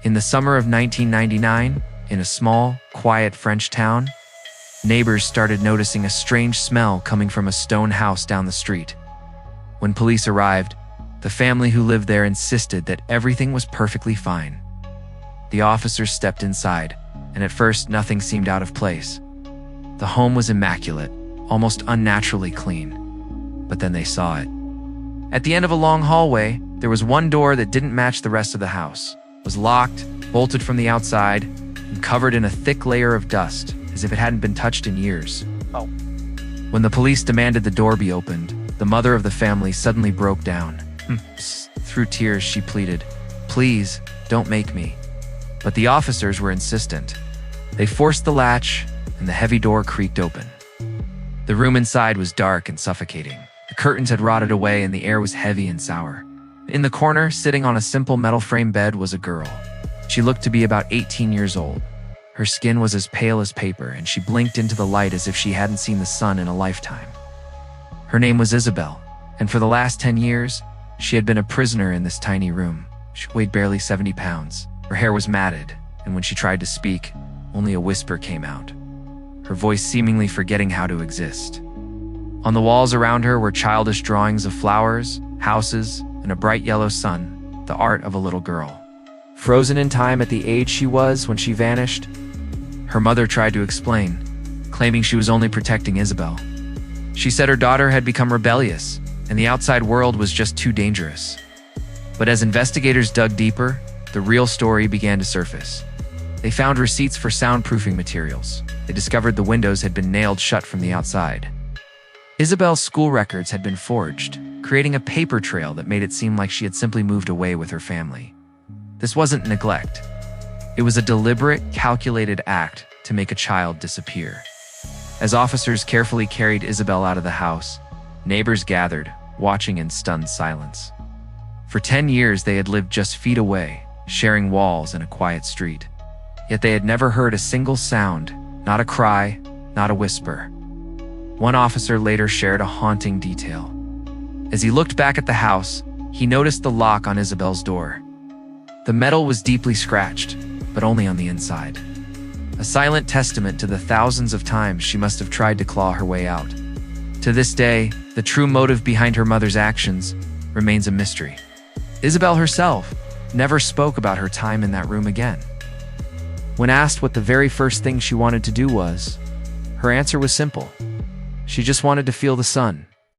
In the summer of 1999, in a small, quiet French town, neighbors started noticing a strange smell coming from a stone house down the street. When police arrived, the family who lived there insisted that everything was perfectly fine. The officers stepped inside, and at first nothing seemed out of place. The home was immaculate, almost unnaturally clean. But then they saw it. At the end of a long hallway, there was one door that didn't match the rest of the house. It was locked, bolted from the outside, and covered in a thick layer of dust, as if it hadn't been touched in years. Oh. When the police demanded the door be opened, the mother of the family suddenly broke down. Through tears, she pleaded, "Please, don't make me." But the officers were insistent. They forced the latch, and the heavy door creaked open. The room inside was dark and suffocating. The curtains had rotted away and the air was heavy and sour. In the corner, sitting on a simple metal frame bed, was a girl. She looked to be about 18 years old. Her skin was as pale as paper, and she blinked into the light as if she hadn't seen the sun in a lifetime. Her name was Isabelle, and for the last 10 years, she had been a prisoner in this tiny room. She weighed barely 70 pounds. Her hair was matted, and when she tried to speak, only a whisper came out, her voice seemingly forgetting how to exist. On the walls around her were childish drawings of flowers, houses, and a bright yellow sun, the art of a little girl. Frozen in time at the age she was when she vanished, her mother tried to explain, claiming she was only protecting Isabelle. She said her daughter had become rebellious, and the outside world was just too dangerous. But as investigators dug deeper, the real story began to surface. They found receipts for soundproofing materials. They discovered the windows had been nailed shut from the outside. Isabelle's school records had been forged, creating a paper trail that made it seem like she had simply moved away with her family. This wasn't neglect. It was a deliberate, calculated act to make a child disappear. As officers carefully carried Isabelle out of the house, neighbors gathered, watching in stunned silence. For 10 years, they had lived just feet away, sharing walls and a quiet street. Yet they had never heard a single sound, not a cry, not a whisper. One officer later shared a haunting detail. As he looked back at the house, he noticed the lock on Isabelle's door. The metal was deeply scratched, but only on the inside. A silent testament to the thousands of times she must have tried to claw her way out. To this day, the true motive behind her mother's actions remains a mystery. Isabelle herself never spoke about her time in that room again. When asked what the very first thing she wanted to do was, her answer was simple. She just wanted to feel the sun.